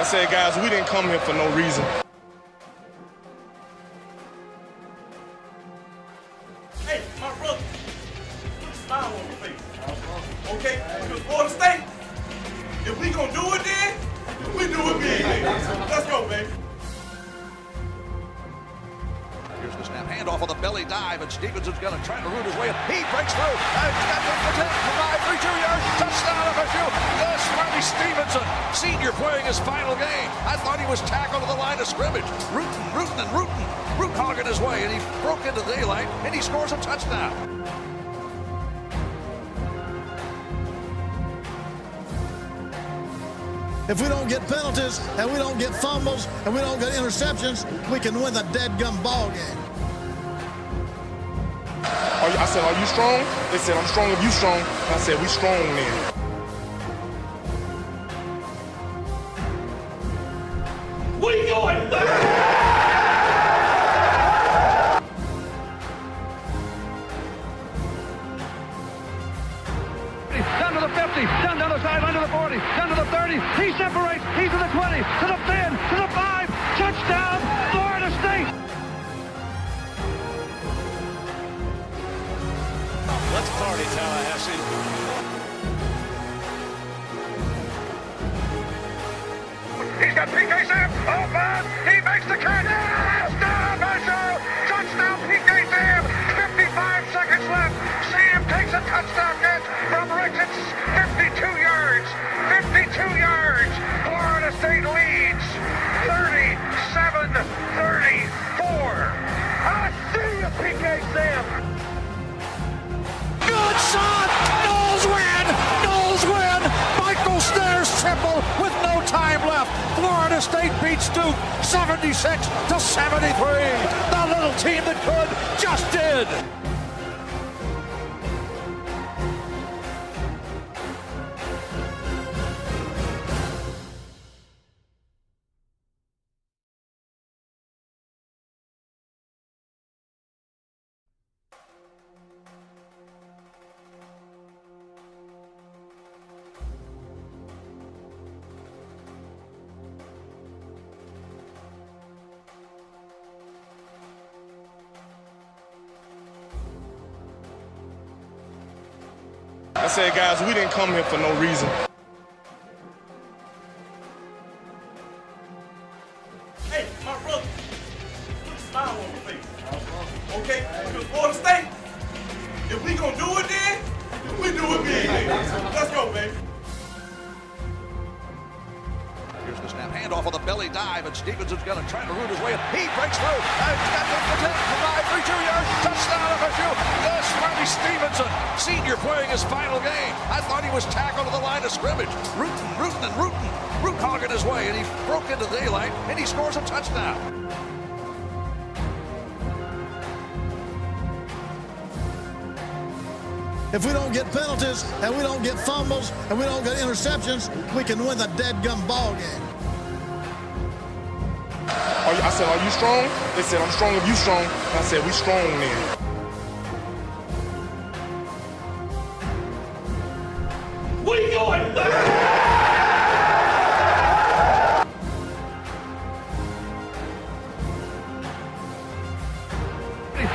I said, guys, we didn't come here for no reason. Hey, my brother, put a smile on your face. Okay? Because Florida State, if we gonna do it then, we do it big. Let's go, baby. Here's the snap, handoff on the belly dive, and Stevenson's going to try to root his way in. He breaks through, and he's got the 10, 5, 3, 2 yards, touchdown FSU. The Smarty Stevenson, senior playing his final game. I thought he was tackled to the line of scrimmage. Rootin'. Root hogging his way, and he broke into daylight, and he scores a touchdown. If we don't get penalties, and we don't get fumbles, and we don't get interceptions, we can win the dead-gum ball game. I said, are you strong? They said, I'm strong if you strong. I said, we strong then. What are you doing? Down to the 50, down the sideline to the 40, down to the 30. He separates. He's to the 20, to the 10, to the 5. Touchdown, Florida State. Let's party, Tallahassee. He's got PK Sam open. He makes the catch. Touchdown, Marshall. Touchdown, PK Sam. 55 seconds left. Sam takes a touchdown catch from Richards. 52 yards. 52 yards. Florida State leads. 37-34. I see you, PK Sam. Good shot. Knowles win. Knowles win. Michael Stairs triple with no time left. Florida State beats Duke 76-73. The little team that could just did. I said, guys, we didn't come here for no reason. Hey, my brother, put a smile on your face. Okay? Because Florida State, if we gonna do it then, we do it big. Let's go, baby. Here's the snap, handoff on the belly dive, and Stevenson's going to try to root his way in. He breaks through, and he's got the 10, 5, 3, 2 yards, touchdown FSU. The Smarty Stevenson, senior playing his final game. I thought he was tackled to the line of scrimmage. Rootin'. Root hogging his way, and he broke into daylight, and he scores a touchdown. If we don't get penalties, and we don't get fumbles, and we don't get interceptions, we can win the dead-gum ball game. I said, are you strong? They said, I'm strong if you strong. I said, we strong then. What are you doing?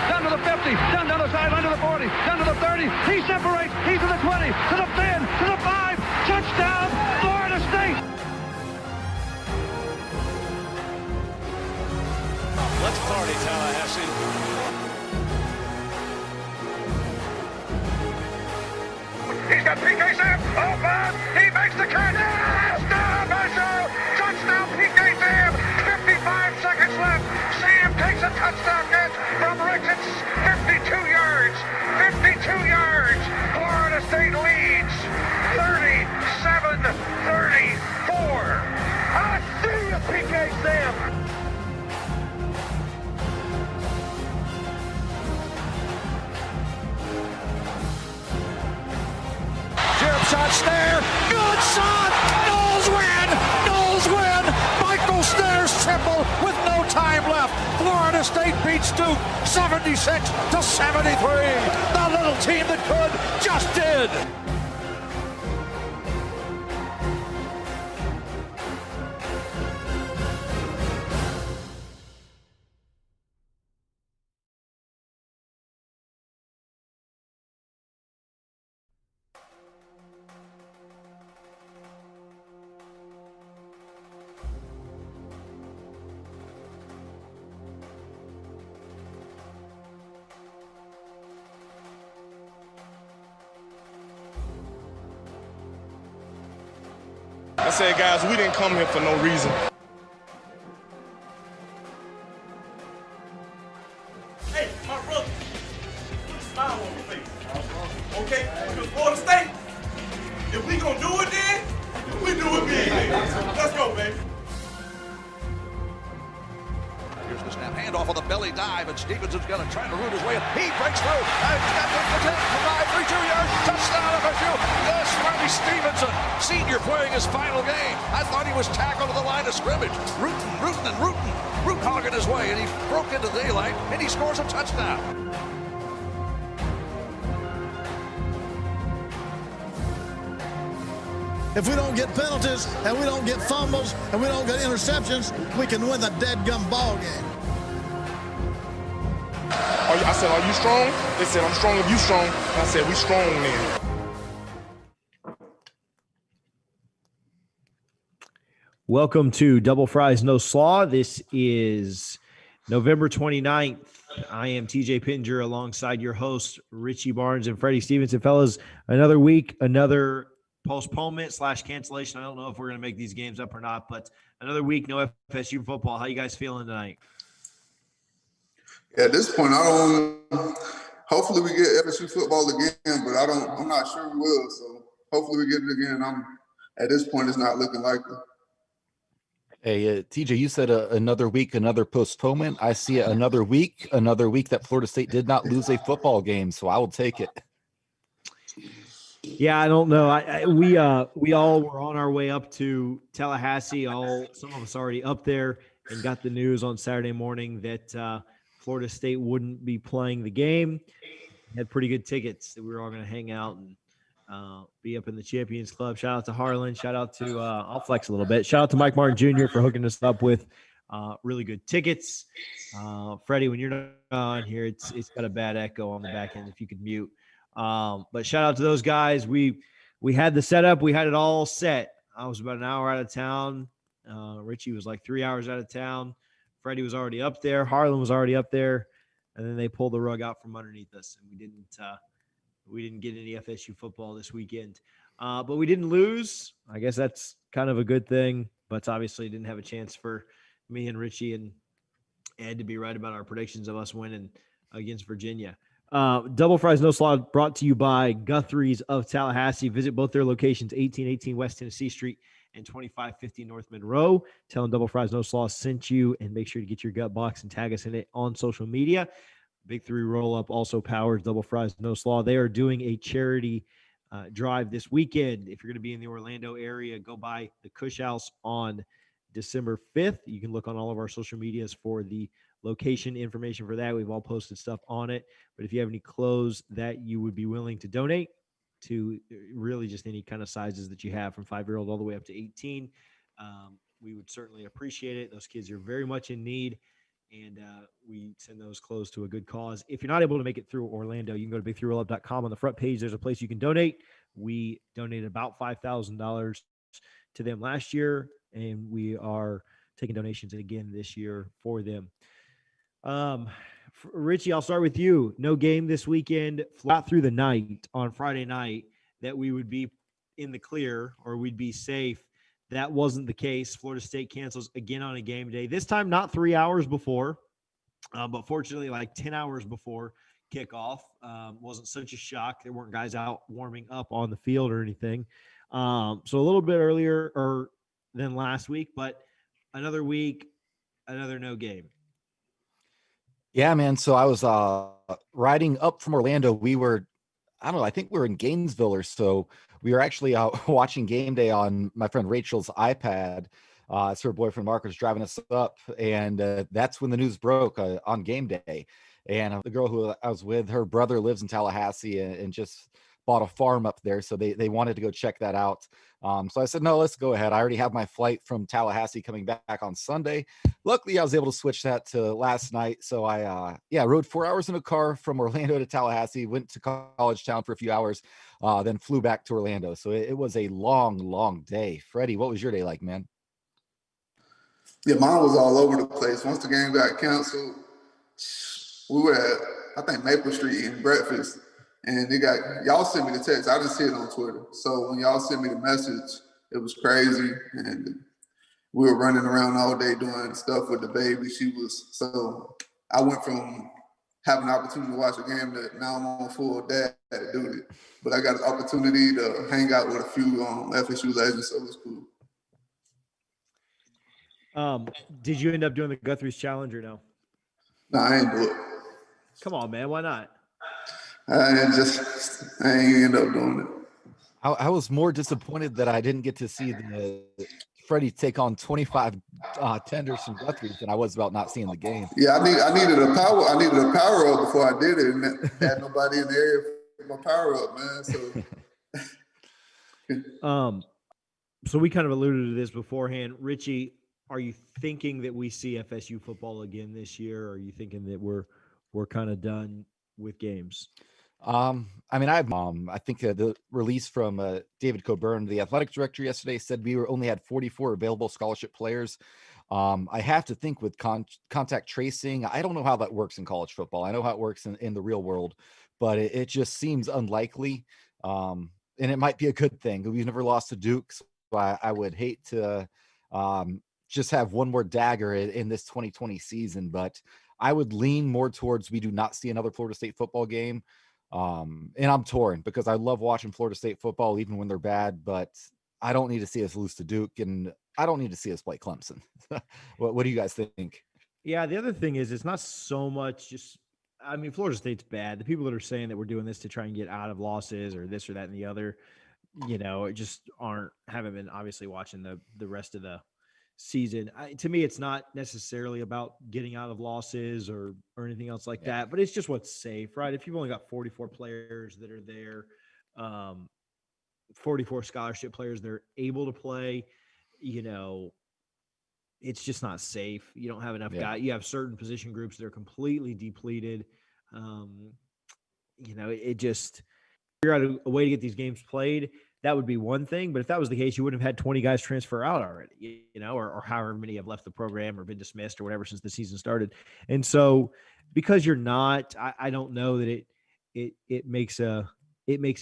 Down to the 50, down the sideline to the 40, down to the 30. He separates. He's to the 20, to the 10, to the 5. Touchdown, Florida State. Let's party, Tallahassee. He's got PK Sam open. He makes the catch. Touchdown, Marshall. Touchdown, PK Sam. 55 seconds left. Sam takes a touchdown catch from Richards. 52 yards. 52 yards. Florida State leads. 37-34. I see you, PK Sam. Shot snare, good shot, Knowles win, Michael Stairs triple with no time left. Florida State beats Duke 76-73. The little team that could just did. said, guys, we didn't come here for no reason. Hey, my brother, put a smile on your face. Okay? Because Florida State, if we gonna do it then we do it big. Let's go, baby. Here's the snap, handoff on the belly dive, and Stevenson's going to try to root his way in. He breaks through, and he's got the 10, 5, 3, 2 yards, touchdown FSU. The Smarty Stevenson, senior playing his final game. I thought he was tackled to the line of scrimmage, rooting, root hogging his way, and he broke into daylight, and he scores a touchdown. If we don't get penalties and we don't get fumbles and we don't get interceptions, we can win the dead-gum ball game. I said, are you strong? They said, I'm strong if you strong. And I said, we strong then. Welcome to Double Fries No Slaw. This is November 29th. I am TJ Pittenger alongside your hosts, Richie Barnes and Freddie Stevenson. Fellas, another week, another postponement / cancellation. I don't know if we're going to make these games up or not, but another week, no FSU football. How you guys feeling tonight? At this point, hopefully we get FSU football again, but I'm not sure we will. So hopefully we get it again. At this point, it's not looking likely. Hey, TJ, you said another week, another postponement. I see another week that Florida State did not lose a football game, so I will take it. Yeah, I don't know. We all were on our way up to Tallahassee. Some of us already up there and got the news on Saturday morning that Florida State wouldn't be playing the game. Had pretty good tickets that we were all going to hang out and be up in the Champions Club. Shout out to Harlan. Shout out to I'll flex a little bit. Shout out to Mike Martin Jr. for hooking us up with really good tickets. Freddie, when you're not on here, it's got a bad echo on the back end. If you could mute. But shout out to those guys. We had the setup. We had it all set. I was about an hour out of town. Richie was like 3 hours out of town. Freddie was already up there. Harlan was already up there. And then they pulled the rug out from underneath us. And we didn't get any FSU football this weekend. But we didn't lose. I guess that's kind of a good thing. But obviously didn't have a chance for me and Richie and Ed to be right about our predictions of us winning against Virginia. Double Fries No Slaw brought to you by Guthrie's of Tallahassee. Visit both their locations, 1818 West Tennessee Street and 2550 North Monroe. Tell them Double Fries No Slaw sent you, and make sure to get your gut box and tag us in it on social media. Big Three Roll Up also powers Double Fries No Slaw. They are doing a charity drive this weekend. If you're going to be in the Orlando area, go by the Cush House on December 5th. You can look on all of our social medias for the location information for that. We've all posted stuff on it. But if you have any clothes that you would be willing to donate to, really just any kind of sizes that you have from 5-year-old all the way up to 18, we would certainly appreciate it. Those kids are very much in need, and we send those clothes to a good cause. If you're not able to make it through Orlando, you can go to big3rollup.com. On the front page, there's a place you can donate. We donated about $5,000 to them last year, and we are taking donations again this year for them. Richie, I'll start with you. No game this weekend. Flat through the night on Friday night that we would be in the clear or we'd be safe. That wasn't the case. Florida State cancels again on a game day. This time, not 3 hours before, but fortunately, like 10 hours before kickoff. Wasn't such a shock. There weren't guys out warming up on the field or anything. So a little bit earlier than last week, but another week, another no game. Yeah, man. So I was riding up from Orlando. I think we were in Gainesville or so. We were actually watching game day on my friend Rachel's iPad. So her boyfriend Mark was driving us up, and that's when the news broke on game day. And the girl who I was with, her brother lives in Tallahassee and just bought a farm up there. So they wanted to go check that out. So I said, no, let's go ahead. I already have my flight from Tallahassee coming back on Sunday. Luckily, I was able to switch that to last night. So I rode 4 hours in a car from Orlando to Tallahassee, went to College Town for a few hours, then flew back to Orlando. So it was a long, long day. Freddie, what was your day like, man? Yeah, mine was all over the place. Once the game got canceled, we were at, I think, Maple Street eating breakfast. And y'all sent me the text. I didn't see it on Twitter. So when y'all sent me the message, it was crazy, and we were running around all day doing stuff with the baby. So I went from having an opportunity to watch a game to now I'm on full dad duty. But I got an opportunity to hang out with a few FSU legends, so it was cool. Did you end up doing the Guthrie's challenge or no? No, I ain't do it. Come on, man. Why not? I ain't end up doing it. I was more disappointed that I didn't get to see Freddie take on 25 tenders from Guthrie than I was about not seeing the game. Yeah, I needed a power up before I did it, and had nobody in the area for my power up, man. So so we kind of alluded to this beforehand. Richie, are you thinking that we see FSU football again this year? Or are you thinking that we're kind of done with games? I mean, I think the release from David Coburn, the athletic director, yesterday said we only had 44 available scholarship players. I have to think with contact tracing, I don't know how that works in college football. I know how it works in the real world, but it just seems unlikely. And it might be a good thing. We've never lost to Duke, so I would hate to just have one more dagger in this 2020 season, but I would lean more towards we do not see another Florida State football game. And I'm torn because I love watching Florida State football even when they're bad, but I don't need to see us lose to Duke, and I don't need to see us play Clemson. What do you guys think? Yeah, the other thing is it's not so much just I mean, Florida State's bad. The people that are saying that we're doing this to try and get out of losses or this or that and the other, just haven't been obviously watching the rest of the season. To me, it's not necessarily about getting out of losses or anything else like that, but it's just what's safe, right? If you've only got 44 players that are there, 44 scholarship players that are able to play, it's just not safe. You don't have enough guys. You have certain position groups that are completely depleted. It just figure out a way to get these games played. That would be one thing. But if that was the case, you wouldn't have had 20 guys transfer out already, or however many have left the program or been dismissed or whatever since the season started. And so because you're not, I don't know that it makes a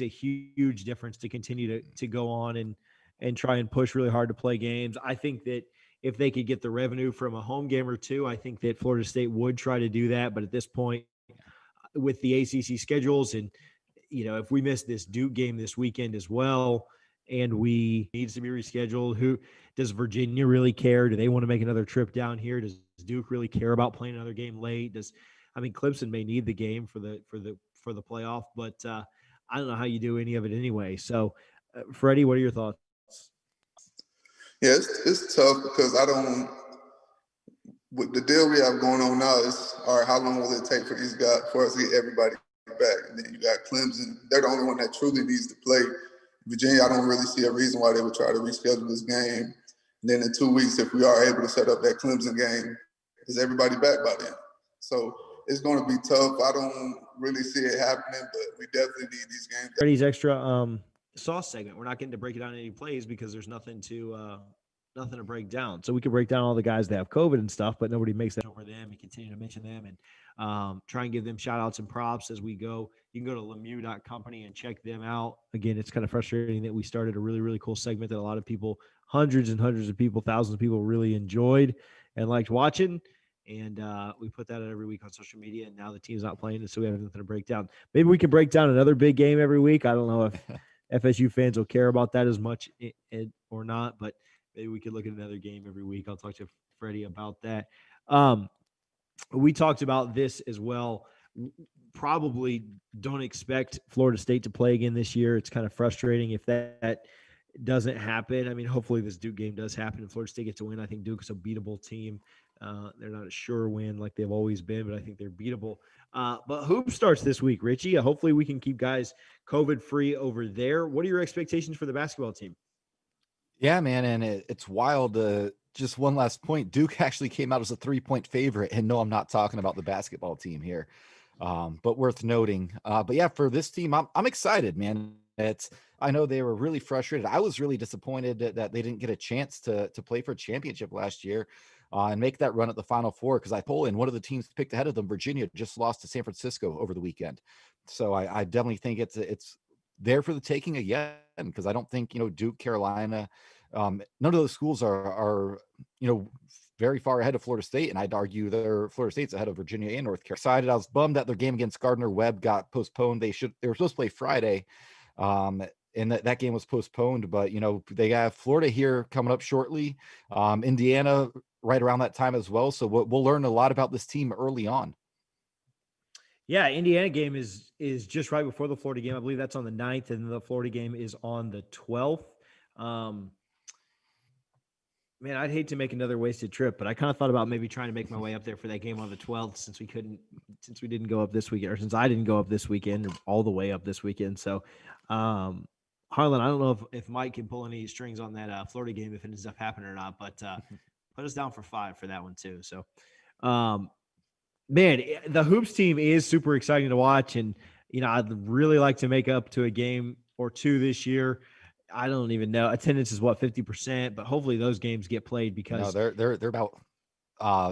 huge difference to continue to go on and try and push really hard to play games. I think that if they could get the revenue from a home game or two, I think that Florida State would try to do that. But at this point, with the ACC schedules and, if we miss this Duke game this weekend as well, and we needs to be rescheduled, who does Virginia really care? Do they want to make another trip down here? Does Duke really care about playing another game late? Clemson may need the game for the playoff, but I don't know how you do any of it anyway. So, Freddie, what are your thoughts? Yeah, it's tough because with the deal we have going on now is, all right, how long will it take for us to get everybody back? And then you got Clemson. They're the only one that truly needs to play. Virginia, I don't really see a reason why they would try to reschedule this game. And then in 2 weeks, if we are able to set up that Clemson game, is everybody back by then? So it's going to be tough. I don't really see it happening, but we definitely need these games. Freddie's extra sauce segment. We're not getting to break it down any plays because there's nothing to break down. So we could break down all the guys that have COVID and stuff, but nobody makes that over them and continue to mention them and try and give them shout outs and props as we go. You can go to lemieux.company and check them out. Again, it's kind of frustrating that we started a really, really cool segment that a lot of people, hundreds and hundreds of people, thousands of people really enjoyed and liked watching. And we put that out every week on social media, and now the team's not playing, and so we have nothing to break down. Maybe we can break down another big game every week. I don't know if FSU fans will care about that as much or not, but maybe we could look at another game every week. I'll talk to Freddie about that. We talked about this as well. Probably don't expect Florida State to play again this year. It's kind of frustrating if that doesn't happen. I mean, hopefully this Duke game does happen and Florida State gets a win. I think Duke's a beatable team. They're not a sure win like they've always been, but I think they're beatable. But hoop starts this week, Richie. Hopefully we can keep guys COVID-free over there. What are your expectations for the basketball team? Yeah, man, and it's wild. Just one last point. Duke actually came out as a 3-point favorite, and no, I'm not talking about the basketball team here, but worth noting. But yeah, for this team, I'm excited, man. I know they were really frustrated. I was really disappointed that they didn't get a chance to play for a championship last year and make that run at the Final Four, because I pull in one of the teams picked ahead of them. Virginia just lost to San Francisco over the weekend, so I definitely think it's there for the taking again, because I don't think, Duke, Carolina, none of those schools are very far ahead of Florida State, and I'd argue Florida State's ahead of Virginia and North Carolina. I was bummed that their game against Gardner-Webb got postponed. They were supposed to play Friday, and that game was postponed. But they have Florida here coming up shortly, Indiana right around that time as well. So we'll learn a lot about this team early on. Yeah, Indiana game is just right before the Florida game. I believe that's on the 9th, and the Florida game is on the 12th. Man, I'd hate to make another wasted trip, but I kind of thought about maybe trying to make my way up there for that game on the 12th, since we didn't go up this weekend, or since I didn't go up this weekend, all the way up this weekend. So, Harlan, I don't know if Mike can pull any strings on that Florida game if it ends up happening or not, but put us down for 5 for that one too. So, man, the hoops team is super exciting to watch, and I'd really like to make up to a game or two this year. I don't even know. Attendance is 50%, but hopefully those games get played, because they're about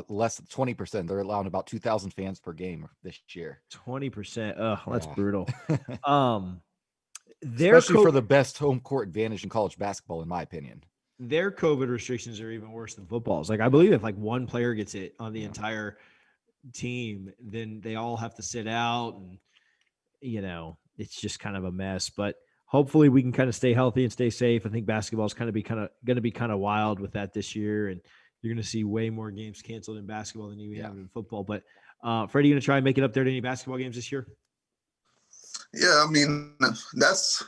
less than 20%. They're allowing about 2,000 fans per game this year. 20%. Oh, that's brutal. Especially for the best home court advantage in college basketball, in my opinion. Their COVID restrictions are even worse than football's. Like, I believe if one player gets it on the entire team, then they all have to sit out, and it's just kind of a mess. But hopefully we can kind of stay healthy and stay safe. I think basketball is going to be kind of wild with that this year, and you're going to see way more games canceled in basketball than you have in football. But Freddie, you going to try and make it up there to any basketball games this year? Yeah, I mean, that's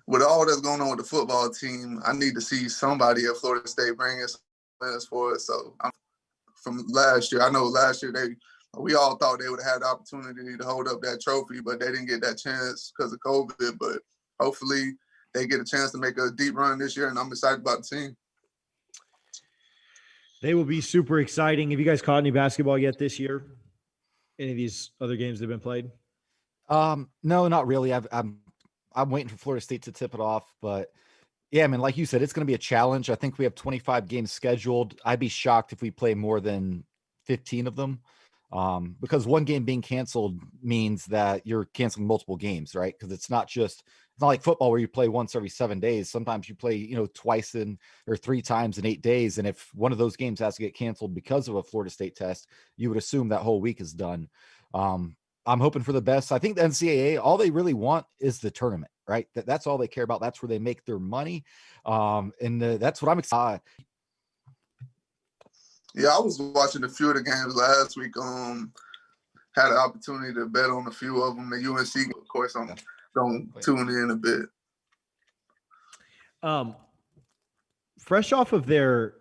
with all that's going on with the football team. I need to see somebody at Florida State bring us wins for us. So from last year, I know last year we all thought they would have had the opportunity to hold up that trophy, but they didn't get that chance because of COVID. But hopefully they get a chance to make a deep run this year, and I'm excited about the team. They will be super exciting. Have you guys caught any basketball yet this year? Any of these other games that have been played? No, not really. I'm waiting for Florida State to tip it off, but yeah, I mean, like you said, it's going to be a challenge. I think we have 25 games scheduled. I'd be shocked if we play more than 15 of them. Because one game being canceled means that you're canceling multiple games, right? Because it's not like football where you play once every 7 days. Sometimes you play, twice or 3 times in 8 days. And if one of those games has to get canceled because of a Florida State test, you would assume that whole week is done. I'm hoping for the best. I think the NCAA, all they really want is the tournament, right? That's all they care about. That's where they make their money. And that's what I'm excited. Yeah, I was watching a few of the games last week. Had an opportunity to bet on a few of them. The UNC, of course, I'm going to tune in a bit. Fresh off of their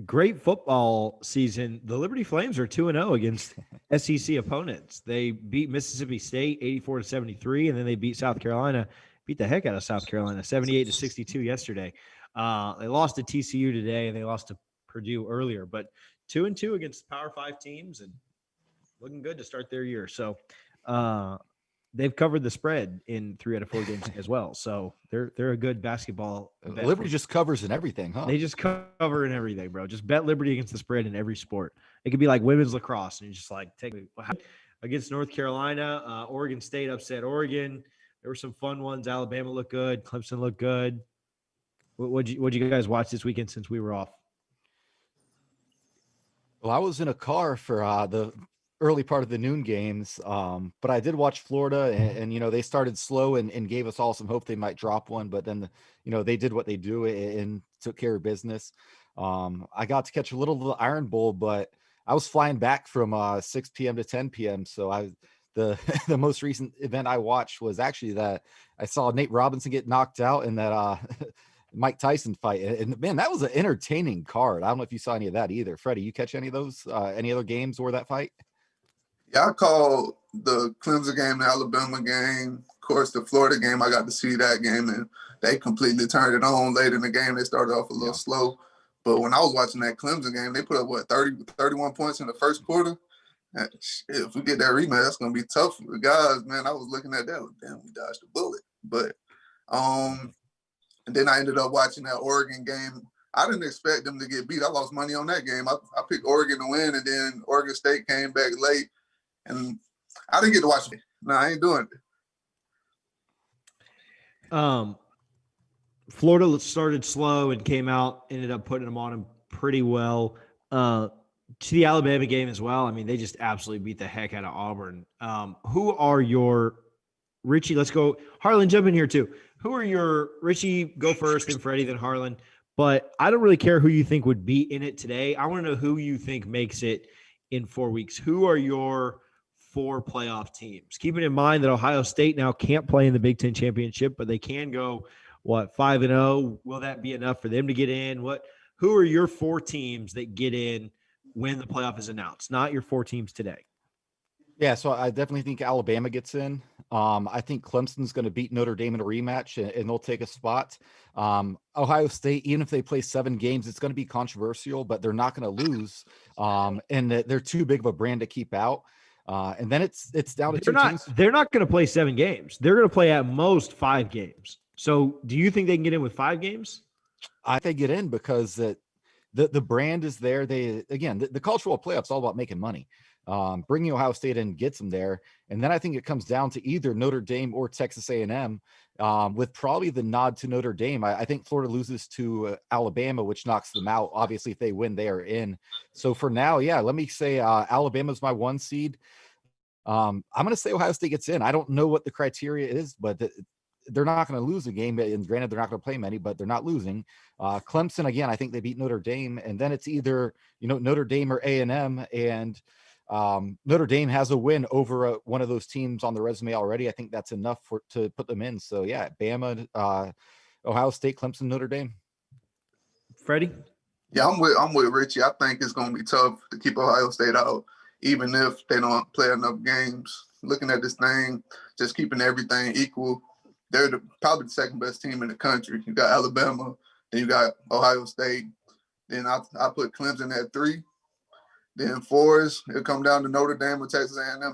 great football season, the Liberty Flames are 2-0 against SEC opponents. They beat Mississippi State 84-73, and then they beat South Carolina, beat the heck out of South Carolina 78-62 yesterday. They lost to TCU today, and they lost to Purdue earlier, but 2-2 against Power 5 teams and looking good to start their year. So they've covered the spread in 3 out of 4 games as well. So they're a good basketball. Liberty just covers in everything, huh? They just cover in everything, bro. Just bet Liberty against the spread in every sport. It could be like women's lacrosse, and you just take against North Carolina. Oregon State upset Oregon. There were some fun ones. Alabama looked good. Clemson looked good. What'd you guys watch this weekend since we were off? Well, I was in a car for the early part of the noon games, but I did watch Florida, and they started slow and gave us all some hope they might drop one, but then they did what they do and took care of business. I got to catch a little of the Iron Bowl, but I was flying back from 6 p.m. to 10 p.m. So the most recent event I watched was actually that I saw Nate Robinson get knocked out in that Mike Tyson fight. And man, that was an entertaining card. I don't know if you saw any of that either. Freddie, you catch any of those, any other games or that fight? Yeah, I called the Clemson game, the Alabama game. Of course, the Florida game, I got to see that game, and they completely turned it on late in the game. They started off a little slow. But when I was watching that Clemson game, they put up, 31 points in the first quarter? If we get that rematch, that's going to be tough for the guys, man. I was looking at that, damn, we dodged a bullet. But and then I ended up watching that Oregon game. I didn't expect them to get beat. I lost money on that game. I picked Oregon to win, and then Oregon State came back late. And I didn't get to watch it. No, I ain't doing it. Florida started slow and came out, ended up putting them on them pretty well. To the Alabama game as well. I mean, they just absolutely beat the heck out of Auburn. Who are your Richie? Let's go. Harlan, jump in here too. Who are your Richie? Go first, then Freddie, then Harlan. But I don't really care who you think would be in it today. I want to know who you think makes it in 4 weeks. Who are your 4 playoff teams? Keeping in mind that Ohio State now can't play in the Big Ten championship, but they can go 5-0. Will that be enough for them to get in? Who are your 4 teams that get in when the playoff is announced? Not your 4 teams today. Yeah, so I definitely think Alabama gets in. I think Clemson's going to beat Notre Dame in a rematch, and they'll take a spot. Ohio State, even if they play 7 games, it's going to be controversial, but they're not going to lose. And they're too big of a brand to keep out. And then it's down to 2 teams. They're not going to play 7 games. They're going to play at most 5 games. So do you think they can get in with 5 games? I think they get in because the brand is there. The cultural playoffs all about making money. Bringing Ohio State in gets them there, and then I think it comes down to either Notre Dame or Texas A&M, with probably the nod to Notre Dame. I think Florida loses to Alabama, which knocks them out. Obviously, if they win, they are in. So for now, yeah, let me say Alabama's my 1 seed. I'm going to say Ohio State gets in. I don't know what the criteria is, but they're not going to lose a game. And granted, they're not going to play many, but they're not losing. Clemson, again, I think they beat Notre Dame, and then it's either Notre Dame or A&M, and Notre Dame has a win over one of those teams on the resume already. I think that's enough to put them in. So yeah, Bama, Ohio State, Clemson, Notre Dame. Freddie? Yeah, I'm with Richie. I think it's going to be tough to keep Ohio State out, even if they don't play enough games. Looking at this thing, just keeping everything equal, they're probably the second best team in the country. You got Alabama, then you got Ohio State. Then I put Clemson at 3. Then 4s, it'll come down to Notre Dame or Texas A&M.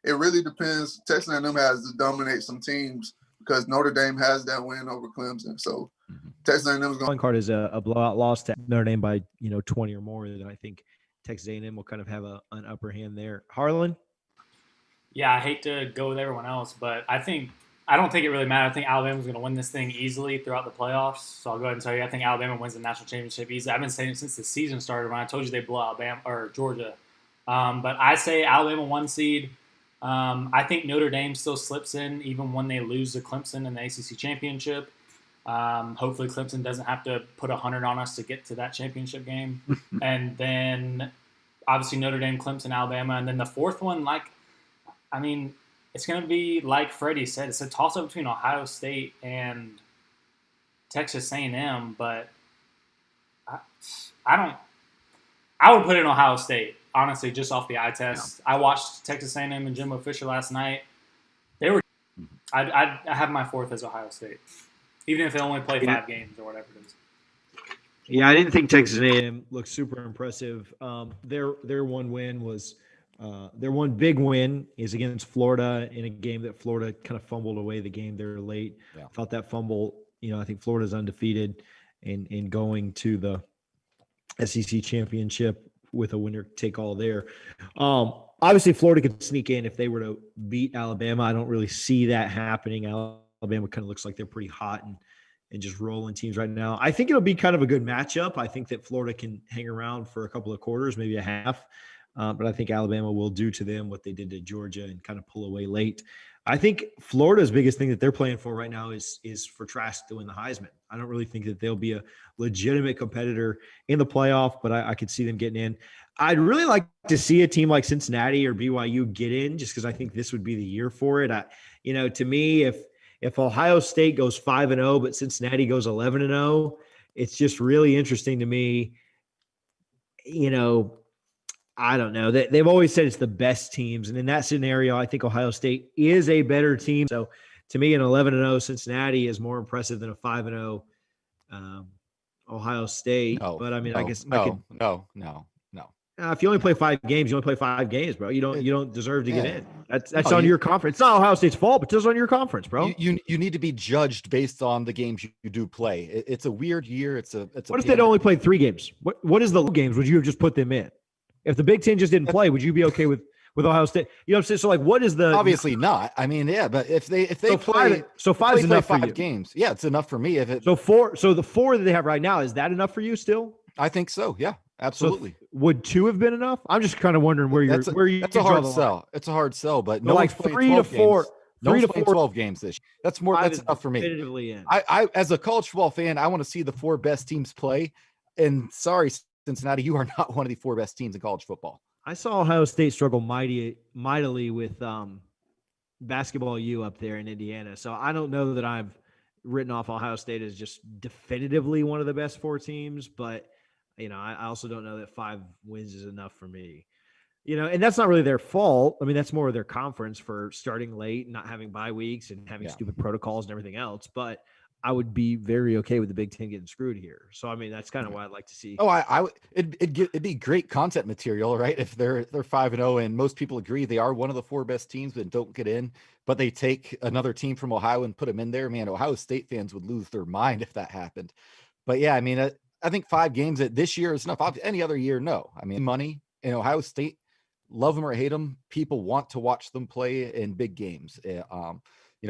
It really depends. Texas A&M has to dominate some teams because Notre Dame has that win over Clemson. So Texas A&M is going. Card is a blowout loss to Notre Dame by 20 or more. Then I think Texas A&M will kind of have an upper hand there. Harlan? Yeah, I hate to go with everyone else, but I don't think it really matters. I think Alabama's going to win this thing easily throughout the playoffs. So I'll go ahead and tell you, I think Alabama wins the national championship easily. I've been saying it since the season started when I told you they blow Alabama or Georgia. But I say Alabama 1 seed. I think Notre Dame still slips in even when they lose to Clemson in the ACC championship. Hopefully Clemson doesn't have to put 100 on us to get to that championship game. And then obviously Notre Dame, Clemson, Alabama. And then the 4th one, it's going to be like Freddie said. It's a toss-up between Ohio State and Texas A&M, but I would put in Ohio State, honestly, just off the eye test. Yeah. I watched Texas A&M and Jimbo Fisher last night. I have my 4th as Ohio State, even if they only play 5 games or whatever it is. Yeah, I didn't think Texas A&M looked super impressive. Their one win was their one big win is against Florida in a game that Florida kind of fumbled away the game there late. Yeah. Thought that fumble, I think Florida's undefeated in going to the SEC championship with a winner take all there. Obviously Florida could sneak in if they were to beat Alabama. I don't really see that happening. Alabama kind of looks like they're pretty hot and just rolling teams right now. I think it'll be kind of a good matchup. I think that Florida can hang around for a couple of quarters, maybe a half. But I think Alabama will do to them what they did to Georgia and kind of pull away late. I think Florida's biggest thing that they're playing for right now is for Trask to win the Heisman. I don't really think that they'll be a legitimate competitor in the playoff, but I could see them getting in. I'd really like to see a team like Cincinnati or BYU get in just because I think this would be the year for it. To me, if Ohio State goes 5-0, but Cincinnati goes 11-0, it's just really interesting to me, I don't know. They've always said it's the best teams. And in that scenario, I think Ohio State is a better team. So to me, an 11-0 Cincinnati is more impressive than a 5-0 Ohio State. I guess no. If you only play 5 games, you only play 5 games, bro. You don't deserve to get in. That's on your conference. It's not Ohio State's fault, but it's on your conference, bro. You need to be judged based on the games you do play. It's a weird year. What if they'd only played 3 games? What is the games? Would you have just put them in? If the Big Ten just didn't play, would you be okay with with Ohio State. You know what I'm saying? So like, what is the Obviously not. I mean, yeah, but if they so play, five is enough for you. 5 games, yeah, it's enough for me. If it, So the 4 that they have right now, is that enough for you still? I think so. Yeah, absolutely. So would 2 have been enough? I'm just kind of wondering where That's a hard hard sell. It's a hard sell, but So no like one's playing 3 to 12 4, games. No 3 one's to playing 4, 12 games this year. That's more. 5 That's is enough for me. definitively in. I, as a college football fan, I want to see the 4 best teams play. And sorry, Cincinnati, you are not one of the 4 best teams in college football. I saw Ohio State struggle mightily with basketball U up there in Indiana. So I don't know that I've written off Ohio State as just definitively one of the best 4 teams, but I also don't know that 5 wins is enough for me. And that's not really their fault. I mean, that's more of their conference for starting late, not having bye weeks and having stupid protocols and everything else. But I would be very okay with the Big Ten getting screwed here. So, I mean, that's kind of what I'd like to see. Oh, it'd be great content material, right? If they're 5-0, and most people agree they are one of the 4 best teams that don't get in, but they take another team from Ohio and put them in there. Man, Ohio State fans would lose their mind if that happened. But yeah, I mean, I think 5 games this year is enough. Any other year, no. I mean, money in Ohio State, love them or hate them, people want to watch them play in big games.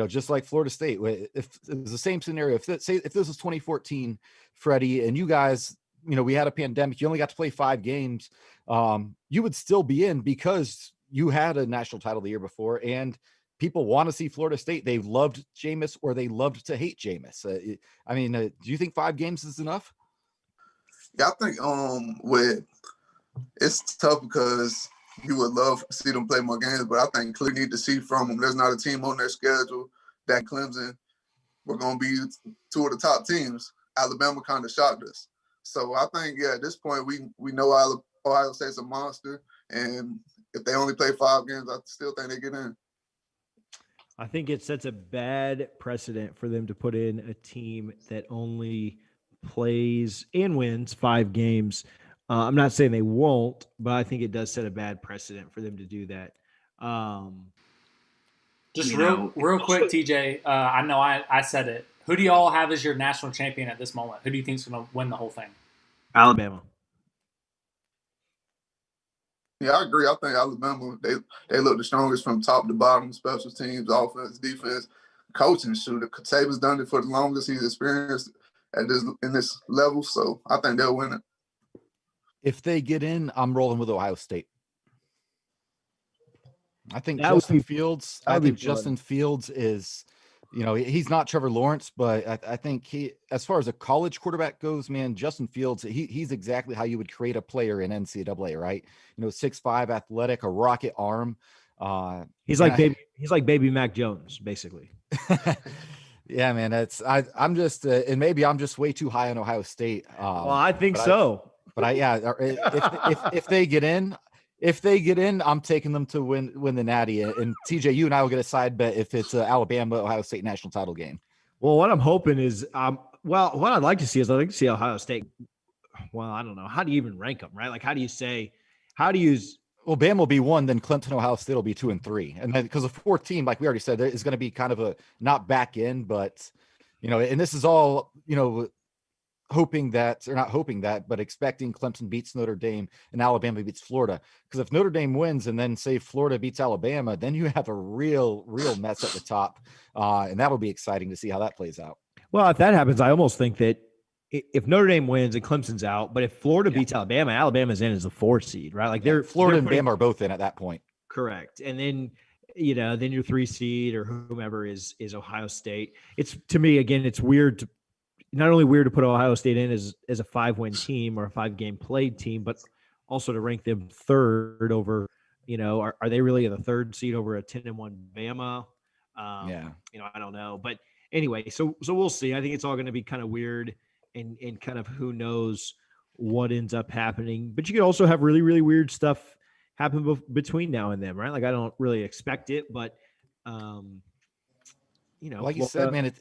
Just like Florida State, if it was the same scenario, if this was 2014, Freddie, and you guys, we had a pandemic, you only got to play 5 games, you would still be in because you had a national title the year before, and people want to see Florida State. They loved Jameis or they loved to hate Jameis. Do you think 5 games is enough? Yeah, I think it's tough because you would love to see them play more games, but I think Cleveland need to see from them. There's not a team on their schedule that Clemson were going to be 2 of the top teams. Alabama kind of shocked us. So I think, at this point, we know Ohio State's a monster, and if they only play 5 games, I still think they get in. I think it sets a bad precedent for them to put in a team that only plays and wins 5 games. I'm not saying they won't, but I think it does set a bad precedent for them to do that. Just real quick, TJ. I know I said it. Who do y'all have as your national champion at this moment? Who do you think is going to win the whole thing? Alabama. Yeah, I agree. I think Alabama, they look the strongest from top to bottom, special teams, offense, defense, coaching. Shooter. Saban's done it for the longest. He's experienced in this level, so I think they'll win it. If they get in, I'm rolling with Ohio State. I think Justin Fields is, he's not Trevor Lawrence, but I think as far as a college quarterback goes, man, Justin Fields, he's exactly how you would create a player in NCAA, right? 6'5", athletic, a rocket arm. He's like baby Mac Jones, basically. Yeah, man, I'm just, and maybe I'm just way too high on Ohio State. Well, I think so. If they get in, I'm taking them to win the Natty. And TJ, you and I will get a side bet if it's Alabama Ohio State national title game. Well, what I'm hoping is, what I'd like to see is Ohio State. Well, I don't know. How do you even rank them, right? Like, Well, Bama will be 1, then Clemson, Ohio State will be 2 and 3, and then because the 4th team, like we already said, is going to be kind of a not back in, but and this is all but expecting Clemson beats Notre Dame and Alabama beats Florida. Because if Notre Dame wins and then say Florida beats Alabama, then you have a real mess at the top. And that'll be exciting to see how that plays out. Well, if that happens, I almost think that if Notre Dame wins and Clemson's out, but if Florida beats Alabama, Alabama's in as the 4th seed, right? Like Florida and Bama are both in at that point. Correct. And then, then your 3 seed or whomever is Ohio State. It's, to me, again, it's not only weird to put Ohio State in as a 5-win team or a 5-game played team, but also to rank them 3rd over, are they really the 3rd seed over a 10-1 Bama? I don't know. But anyway, so we'll see. I think it's all going to be kind of weird and kind of who knows what ends up happening. But you could also have really, really weird stuff happen between now and then, right? Like, I don't really expect it, but, like you said, man,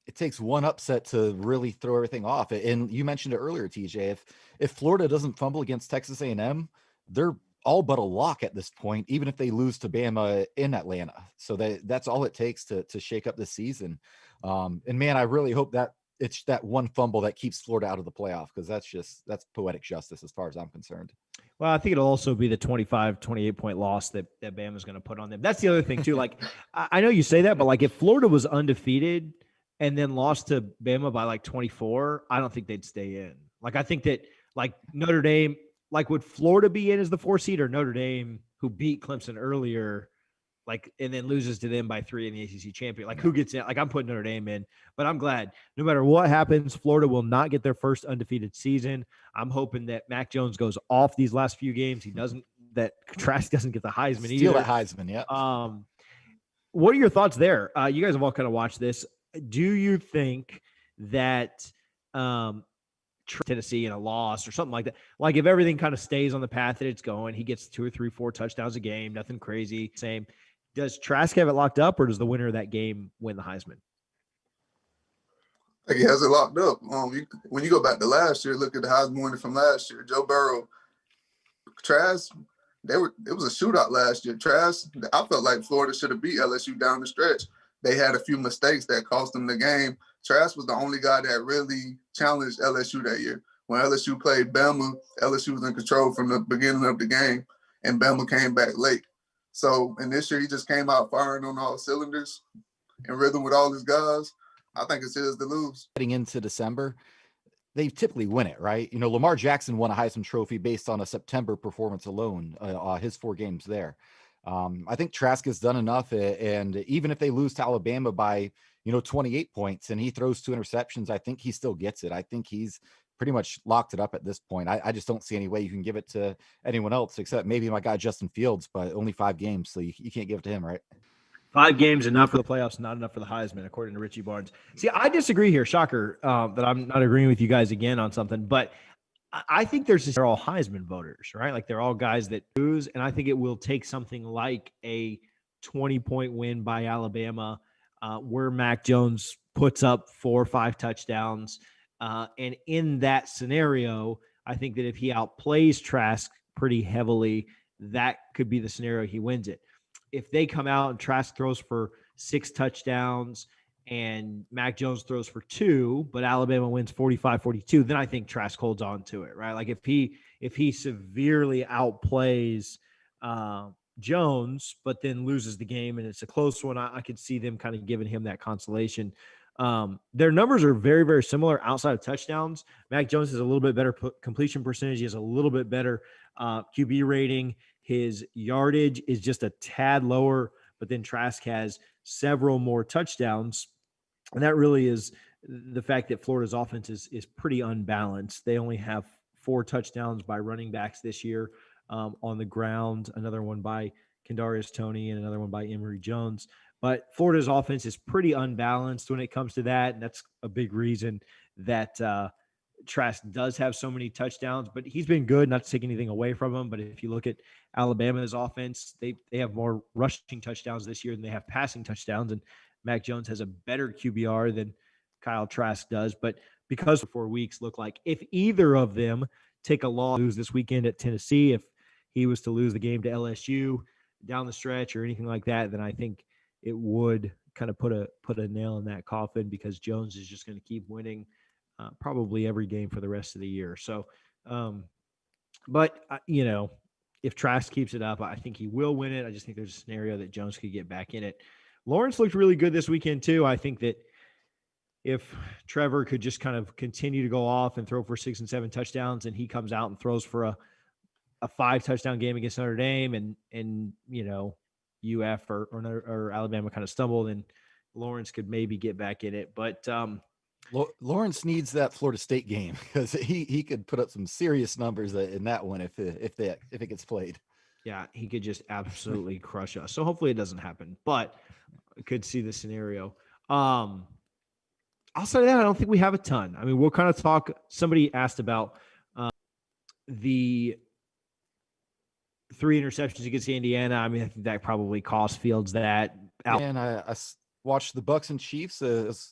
it takes one upset to really throw everything off. And you mentioned it earlier, TJ, if Florida doesn't fumble against Texas A&M, they're all but a lock at this point, even if they lose to Bama in Atlanta. So that's all it takes to shake up this season. And man, I really hope that it's that one fumble that keeps Florida out of the playoff, because that's poetic justice as far as I'm concerned. Well, I think it'll also be the 25, 28-point loss that Bama's going to put on them. That's the other thing, too. Like, I know you say that, but, like, if Florida was undefeated and then lost to Bama by, like, 24, I don't think they'd stay in. Like, I think that, like, Notre Dame – like, would Florida be in as the 4 seed or Notre Dame, who beat Clemson earlier, like, and then loses to them by 3 in the ACC champion? Like, who gets in? Like, I'm putting Notre Dame in. But I'm glad no matter what happens, Florida will not get their first undefeated season. I'm hoping that Mac Jones goes off these last few games. He doesn't, that Trask doesn't get the Heisman either. Steal that Heisman, yeah. What are your thoughts there? You guys have all kind of watched this. Do you think that Tennessee in a loss or something like that, like if everything kind of stays on the path that it's going, he gets 2 or 3, 4 touchdowns a game, nothing crazy, same. Does Trask have it locked up, or does the winner of that game win the Heisman? Like he has it locked up. When you go back to last year, look at the Heisman winner from last year, Joe Burrow, Trask. It was a shootout last year. Trask, I felt like Florida should have beat LSU down the stretch. They had a few mistakes that cost them the game. Trask was the only guy that really challenged LSU that year. When LSU played Bama, LSU was in control from the beginning of the game, and Bama came back late. So, and this year he just came out firing on all cylinders in rhythm with all his guys. I think it's his to lose. Heading into December, they typically win it, right? You know, Lamar Jackson won a Heisman Trophy based on a September performance alone, his 4 games there. I think Trask has done enough, and even if they lose to Alabama by, 28 points and he throws 2 interceptions, I think he still gets it. I think he's pretty much locked it up at this point. I just don't see any way you can give it to anyone else except maybe my guy Justin Fields, but only 5 games, so you can't give it to him, right? 5 games enough for the playoffs, not enough for the Heisman, according to Richie Barnes. See, I disagree here. Shocker that I'm not agreeing with you guys again on something, but I think they're all Heisman voters, right? Like they're all guys that lose, and I think it will take something like a 20-point win by Alabama where Mac Jones puts up 4 or 5 touchdowns. And in that scenario, I think that if he outplays Trask pretty heavily, that could be the scenario he wins it. If they come out and Trask throws for 6 touchdowns and Mac Jones throws for 2, but Alabama wins 45-42, then I think Trask holds on to it, right? Like if he severely outplays Jones, but then loses the game and it's a close one, I could see them kind of giving him that consolation. Their numbers are very, very similar outside of touchdowns. Mac Jones has a little bit better completion percentage. He has a little bit better QB rating. His yardage is just a tad lower, but then Trask has several more touchdowns. And that really is the fact that Florida's offense is pretty unbalanced. They only have 4 touchdowns by running backs this year on the ground, another one by Kadarius Toney and another one by Emory Jones. But Florida's offense is pretty unbalanced when it comes to that. And that's a big reason that Trask does have so many touchdowns, but he's been good, not to take anything away from him. But if you look at Alabama's offense, they have more rushing touchdowns this year than they have passing touchdowns. And Mac Jones has a better QBR than Kyle Trask does. But because 4 weeks look like if either of them take a loss, lose this weekend at Tennessee, if he was to lose the game to LSU down the stretch or anything like that, then I think it would kind of put a nail in that coffin because Jones is just going to keep winning probably every game for the rest of the year. So, but if Trask keeps it up, I think he will win it. I just think there's a scenario that Jones could get back in it. Lawrence looked really good this weekend too. I think that if Trevor could just kind of continue to go off and throw for 6 and 7 touchdowns and he comes out and throws for a 5 touchdown game against Notre Dame and UF or Alabama kind of stumbled, and Lawrence could maybe get back in it. But Lawrence needs that Florida State game because he could put up some serious numbers in that one if it gets played. Yeah, he could just absolutely crush us. So hopefully it doesn't happen, but I could see the scenario. Outside of that, I don't think we have a ton. I mean, we'll kind of talk. Somebody asked about the 3 interceptions against Indiana. I mean, I think that probably cost Fields that. And I watched the Bucks and Chiefs.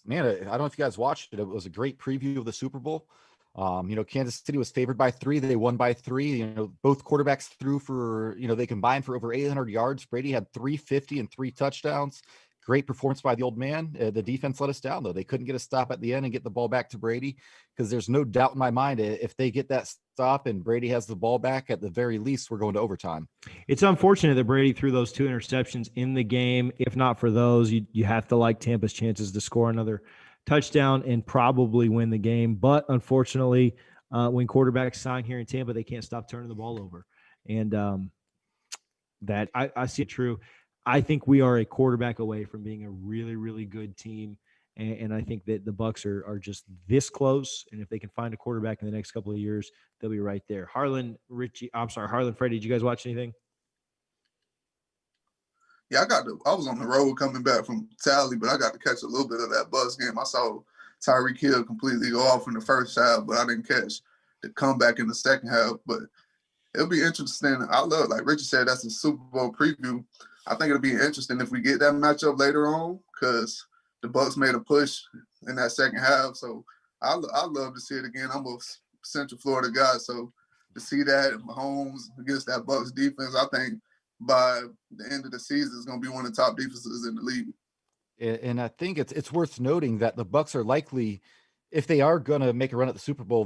Man, I don't know if you guys watched it. It was a great preview of the Super Bowl. Kansas City was favored by 3. They won by 3. Both quarterbacks threw for, they combined for over 800 yards. Brady had 350 and 3 touchdowns. great performance by the old man. The defense let us down, though. They couldn't get a stop at the end and get the ball back to Brady, because there's no doubt in my mind, if they get that stop and Brady has the ball back, at the very least, we're going to overtime. It's unfortunate that Brady threw those 2 interceptions in the game. If not for those, you have to like Tampa's chances to score another touchdown and probably win the game. But unfortunately, when quarterbacks sign here in Tampa, they can't stop turning the ball over. And that I see it true. I think we are a quarterback away from being a really, really good team. And I think that the Bucs are just this close. And if they can find a quarterback in the next couple of years, they'll be right there. Harlan, Freddie, did you guys watch anything? Yeah, I was on the road coming back from Tally, but I got to catch a little bit of that Bucs game. I saw Tyreek Hill completely go off in the first half, but I didn't catch the comeback in the second half. But it'll be interesting. I love, like Richard said, that's a Super Bowl preview. I think it'll be interesting if we get that matchup later on, because the Bucs made a push in that second half. So I love to see it again. I'm a Central Florida guy, so to see that Mahomes against that Bucs defense, I think by the end of the season, it's going to be one of the top defenses in the league. And I think it's worth noting that the Bucs are likely, if they are going to make a run at the Super Bowl,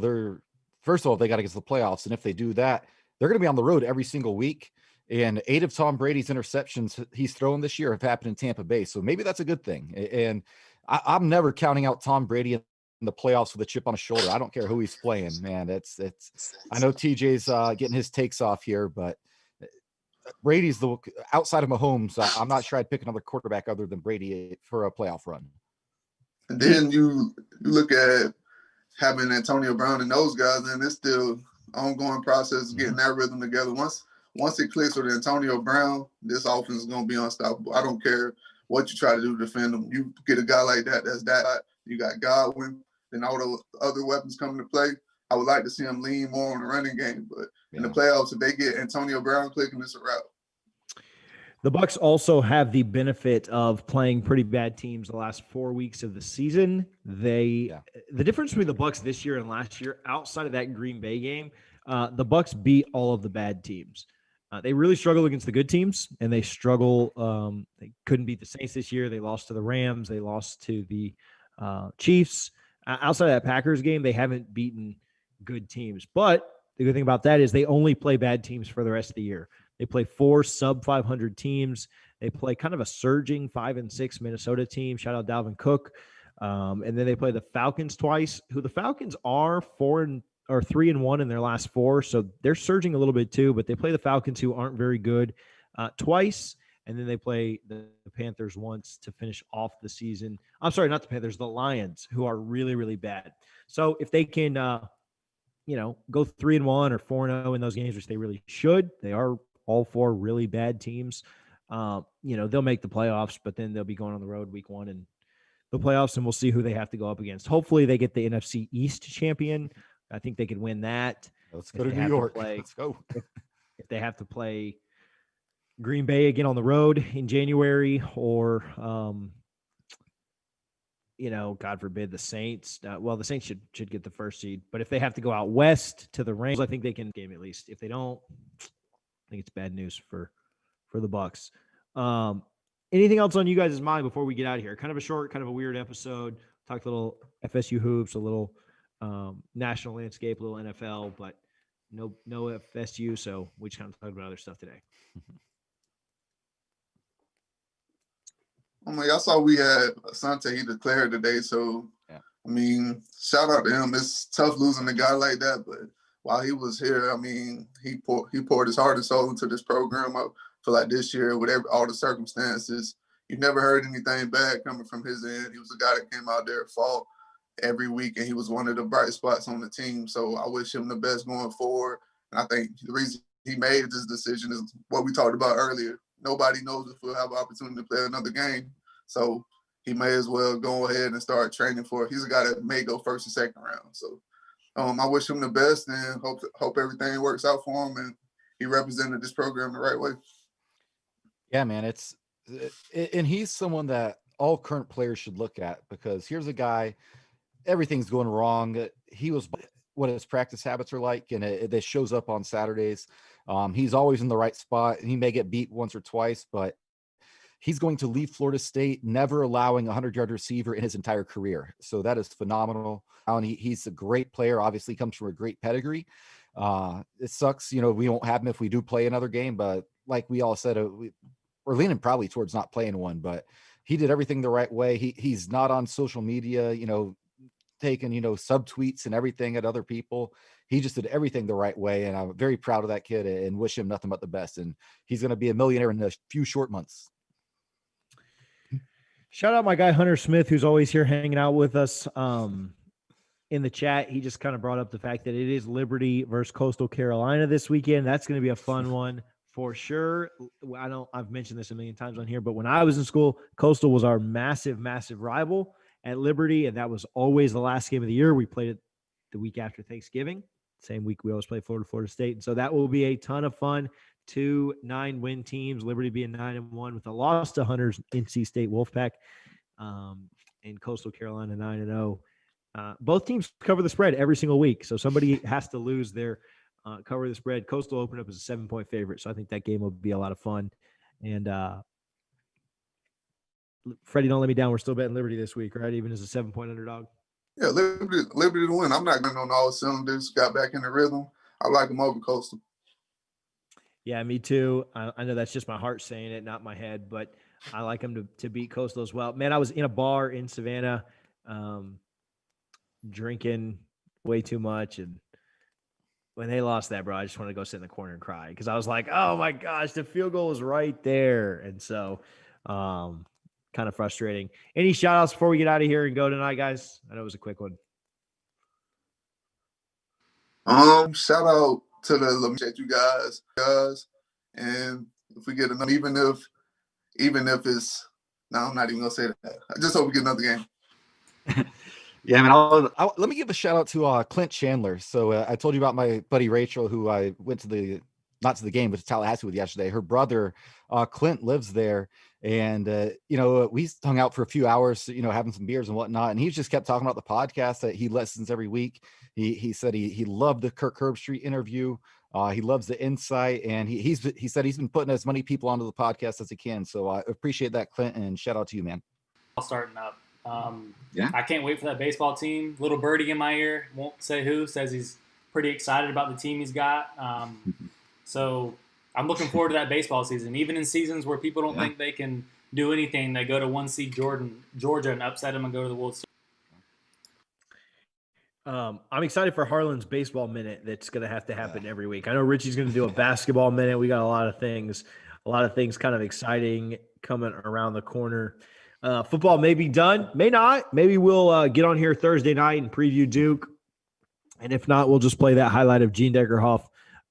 first of all, they got to get to the playoffs. And if they do that, they're going to be on the road every single week. And 8 of Tom Brady's interceptions he's thrown this year have happened in Tampa Bay. So maybe that's a good thing. And I'm never counting out Tom Brady in the playoffs with a chip on his shoulder. I don't care who he's playing, man. I know TJ's getting his takes off here, but Brady's outside of Mahomes. I'm not sure I'd pick another quarterback other than Brady for a playoff run. And then you look at having Antonio Brown and those guys, and it's still ongoing process of getting that rhythm together. Once it clicks with Antonio Brown, this offense is going to be unstoppable. I don't care what you try to do to defend them. You get a guy like that, you got Godwin, and all the other weapons coming to play. I would like to see him lean more on the running game, but in the playoffs, if they get Antonio Brown clicking, it's a wrap. The Bucs also have the benefit of playing pretty bad teams the last 4 weeks of the season. The difference between the Bucs this year and last year, outside of that Green Bay game, the Bucs beat all of the bad teams. They really struggle against the good teams, and they struggle. They couldn't beat the Saints this year. They lost to the Rams. They lost to the Chiefs. Outside of that Packers game, they haven't beaten good teams. But the good thing about that is they only play bad teams for the rest of the year. They play 4 sub-500 teams. They play kind of a surging 5-6 Minnesota team. Shout out Dalvin Cook. And then they play the Falcons twice, who the Falcons are 3-1 in their last 4. So they're surging a little bit too, but they play the Falcons, who aren't very good, twice. And then they play the Panthers once to finish off the season. I'm sorry, not the Panthers, the Lions, who are really, really bad. So if they can, go 3-1 or 4-0 in those games, which they really should, they are all 4 really bad teams. They'll make the playoffs, but then they'll be going on the road week 1 in the playoffs, and we'll see who they have to go up against. Hopefully they get the NFC East champion. I think they could win that. Let's go to New York. Let's go. If they have to play Green Bay again on the road in January, or, God forbid, the Saints. The Saints should get the first seed. But if they have to go out west to the Rams, I think they can game at least. If they don't, I think it's bad news for the Bucs. Anything else on you guys' mind before we get out of here? Kind of a short, kind of a weird episode. Talked a little FSU hoops, a little national landscape, a little NFL, but no FSU. So we just kind of talked about other stuff today. I saw we had Asante, he declared today. So, shout out to him. It's tough losing a guy like that, but while he was here, he poured his heart and soul into this program. I feel like this year, with all the circumstances, you never heard anything bad coming from his end. He was a guy that came out there at fault every week, and he was one of the bright spots on the team. So I wish him the best going forward. And I think the reason he made this decision is what we talked about earlier. Nobody knows if we'll have an opportunity to play another game. So he may as well go ahead and start training for it. He's a guy that may go first and second round. So I wish him the best and hope everything works out for him and he represented this program the right way. Yeah, man. And he's someone that all current players should look at, because here's a guy, everything's going wrong. He was what his practice habits are like, and it shows up on Saturdays. He's always in the right spot. He may get beat once or twice, but he's going to leave Florida State never allowing a 100-yard receiver in his entire career. So that is phenomenal. And he's a great player, obviously comes from a great pedigree. It sucks, we won't have him if we do play another game, but like we all said, we're leaning probably towards not playing one, but he did everything the right way. He's not on social media, taking, subtweets and everything at other people. He just did everything the right way. And I'm very proud of that kid and wish him nothing but the best. And he's going to be a millionaire in a few short months. Shout out my guy, Hunter Smith, who's always here hanging out with us. In the chat, he just kind of brought up the fact that it is Liberty versus Coastal Carolina this weekend. That's going to be a fun one for sure. I've mentioned this a million times on here, but when I was in school, Coastal was our massive, massive rival at Liberty, and that was always the last game of the year. We played it the week after Thanksgiving, same week we always play Florida State. And so that will be a ton of fun. 2 9-win teams, Liberty being 9-1 with a loss to Hunter's NC State Wolfpack, and Coastal Carolina 9-0. Both teams cover the spread every single week, so somebody has to lose their cover the spread. Coastal opened up as a 7-point favorite, so I think that game will be a lot of fun. And Freddie, don't let me down. We're still betting Liberty this week, right? Even as a 7-point underdog. Yeah, Liberty to win. I'm not going on all cylinders. Got back in the rhythm. I like them over Coastal. Yeah, me too. I know that's just my heart saying it, not my head, but I like them to beat Coastal as well. Man, I was in a bar in Savannah, drinking way too much, and when they lost that, bro, I just wanted to go sit in the corner and cry because I was like, oh my gosh, the field goal was right there. And so kind of frustrating. Any shout outs before we get out of here and go tonight, guys? I know it was a quick one. Shout out to the you guys, and if we get another, even if it's I'm not even gonna say that. I just hope we get another game. Yeah, man. Let me give a shout out to Clint Chandler. So I told you about my buddy Rachel, who I went to not to the game, but to Tallahassee with yesterday. Her brother, Clint, lives there. And, we hung out for a few hours, having some beers and whatnot. And he just kept talking about the podcast that he listens every week. He said he loved the Kirk Herbstreit interview. He loves the insight. And he said he's been putting as many people onto the podcast as he can. So I appreciate that, Clint, and shout out to you, man. Starting up. Yeah. I can't wait for that baseball team. Little birdie in my ear, won't say who, says he's pretty excited about the team he's got. So I'm looking forward to that baseball season. Even in seasons where people don't think they can do anything, they go to 1 seed Georgia and upset them and go to the World Series. I'm excited for Harlan's baseball minute that's going to have to happen every week. I know Richie's going to do a basketball minute. We got a lot of things kind of exciting coming around the corner. Football may be done, may not. Maybe we'll get on here Thursday night and preview Duke. And if not, we'll just play that highlight of Gene Deckerhoff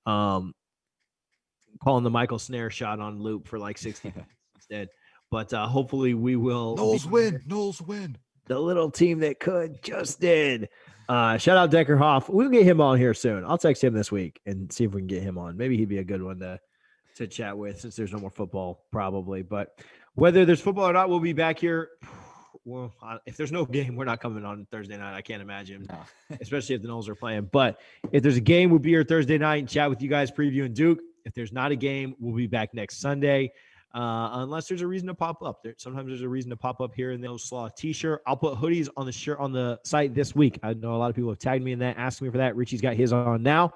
calling the Michael Snare shot on loop for like 60 minutes instead. But hopefully we will. Knowles win. The little team that could just did. Shout out Deckerhoff. We'll get him on here soon. I'll text him this week and see if we can get him on. Maybe he'd be a good one to chat with since there's no more football probably. But whether there's football or not, we'll be back here. Well, if there's no game, we're not coming on Thursday night. I can't imagine, especially if the Knowles are playing. But if there's a game, we'll be here Thursday night and chat with you guys previewing Duke. If there's not a game, we'll be back next Sunday. Unless there's a reason to pop up. Sometimes there's a reason to pop up here in the Slaw t-shirt. I'll put hoodies on the shirt on the site this week. I know a lot of people have tagged me in that, asking me for that. Richie's got his on now.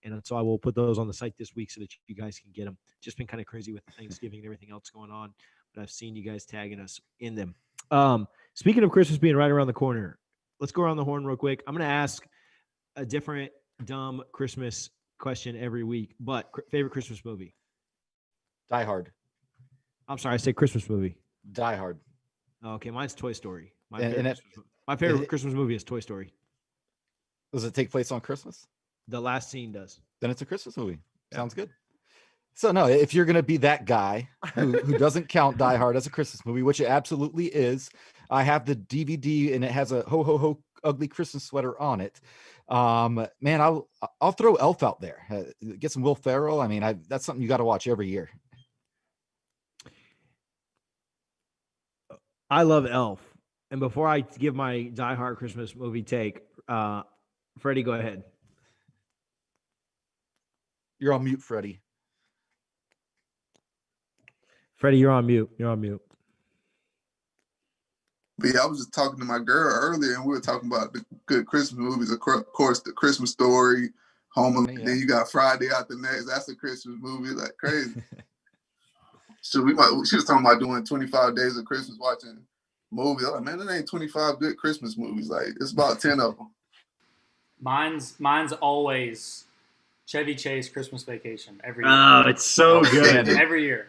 And so I will put those on the site this week so that you guys can get them. Just been kind of crazy with Thanksgiving and everything else going on. But I've seen you guys tagging us in them. Speaking of Christmas being right around the corner, let's go around the horn real quick. I'm going to ask a different dumb Christmas question every week. But favorite Christmas movie? Die Hard. I'm sorry, I said Christmas movie. Die Hard. Okay, mine's Toy Story. My And favorite Christmas movie is Toy Story. Does it take place on Christmas? The last scene does. Then it's a Christmas movie. Sounds good. So no, if you're going to be that guy who doesn't count Die Hard as a Christmas movie, which it absolutely is, I have the DVD and it has a ho ho ho ugly Christmas sweater on it. Man, I'll throw Elf out there. Get some Will Ferrell. I mean, that's something you got to watch every year. I love Elf. And before I give my Die Hard Christmas movie take, Freddie, go ahead. You're on mute, Freddie. Freddie, you're on mute. You're on mute. But yeah, I was just talking to my girl earlier, and we were talking about the good Christmas movies. Of course, The Christmas Story, Home Alone. Yeah. Then you got Friday After Next. That's a Christmas movie, like crazy. So she was talking about doing 25 days of Christmas watching movies. I was like, man, that ain't 25 good Christmas movies. Like, it's about 10 of them. Mine's always Chevy Chase Christmas Vacation every year. Oh, it's so good. Every year.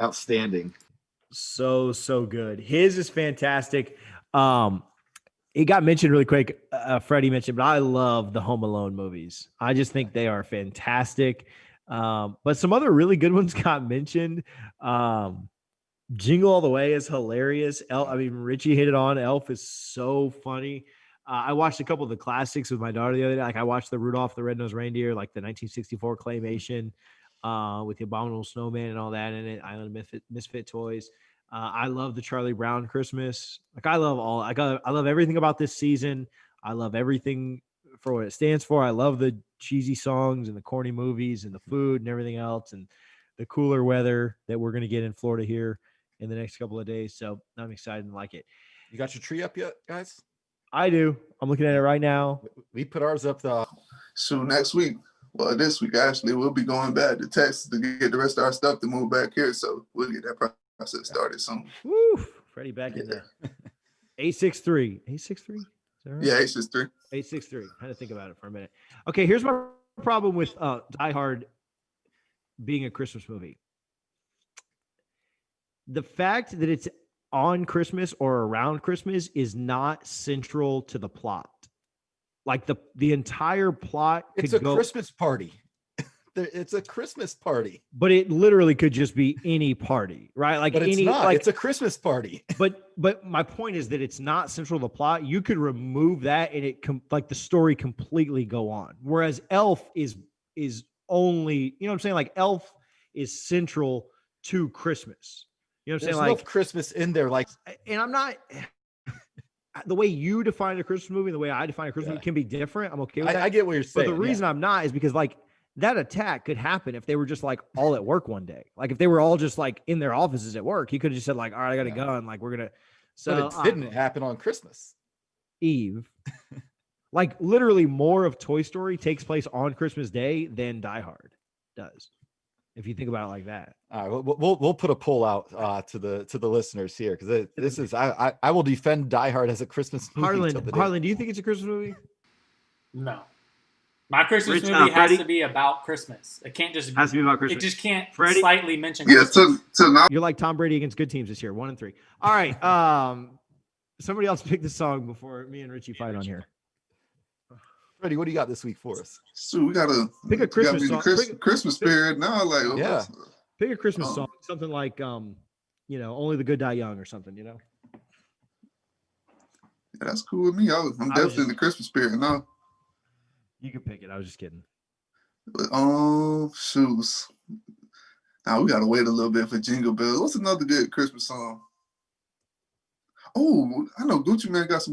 Outstanding. So good. His is fantastic. It got mentioned really quick. Freddie mentioned, but I love the Home Alone movies. I just think they are fantastic. But some other really good ones got mentioned. Jingle All the Way is hilarious. Richie hit it on. Elf is so funny. I watched a couple of the classics with my daughter the other day. Like I watched the Rudolph the Red-Nosed Reindeer, like the 1964 claymation with the Abominable Snowman and all that in it. Island of Misfit Toys. I love the Charlie Brown Christmas. Like I love everything about this season. I love everything for what it stands for. I love the cheesy songs and the corny movies and the food and everything else and the cooler weather that we're going to get in Florida here in the next couple of days. So I'm excited and like it. You got your tree up yet, guys? I do. I'm looking at it right now. We put ours up So next week, well, this week actually, we'll be going back to Texas to get the rest of our stuff to move back here. So we'll get that process started soon. Woo! Freddie back in there. 863. 863? Is that right? Yeah, 863. 863. I had to think about it for a minute. Okay, here's my problem with Die Hard being a Christmas movie. The fact that it's on Christmas or around Christmas is not central to the plot. Like the entire plot It's a Christmas party. It's a Christmas party. But it literally could just be any party, right? Like But it's any not. like It's a Christmas party. But my point is that it's not central to the plot. You could remove that and like the story completely go on. Whereas Elf is only, you know what I'm saying? Like Elf is central to Christmas. You know what I'm There's saying? no Like Christmas in there. Like, and I'm not the way you define a Christmas movie, the way I define a Christmas movie can be different. I'm okay with that. I get what you're saying. But the reason I'm not is because like that attack could happen if they were just like all at work one day. Like if they were all just like in their offices at work, he could have just said like, all right, I got a gun. Like we're going to, so but it didn't happen on Christmas Eve. Like literally more of Toy Story takes place on Christmas Day than Die Hard does. If you think about it like that. All right, we'll put a poll out to the listeners here because this is I will defend Die Hard as a Christmas movie. Harlan, do you think it's a Christmas movie? No, my Christmas movie has to be about Christmas. It can't just has to be about Christmas. It just can't Freddie? slightly mention. Yeah, Christmas. so now You're like Tom Brady against good teams this year, 1-3. All right, somebody else pick the song before me and Richie fight on here. Freddie, what do you got this week for us? So we gotta pick a Christmas song. Christmas spirit now, like yeah. Pick a Christmas song, something like Only the Good Die Young or something, Yeah, that's cool with me. I'm definitely in the Christmas spirit now. You can pick it. I was just kidding. But, shoes. Now we gotta wait a little bit for Jingle Bells. What's another good Christmas song? Oh, I know Gucci Mane got some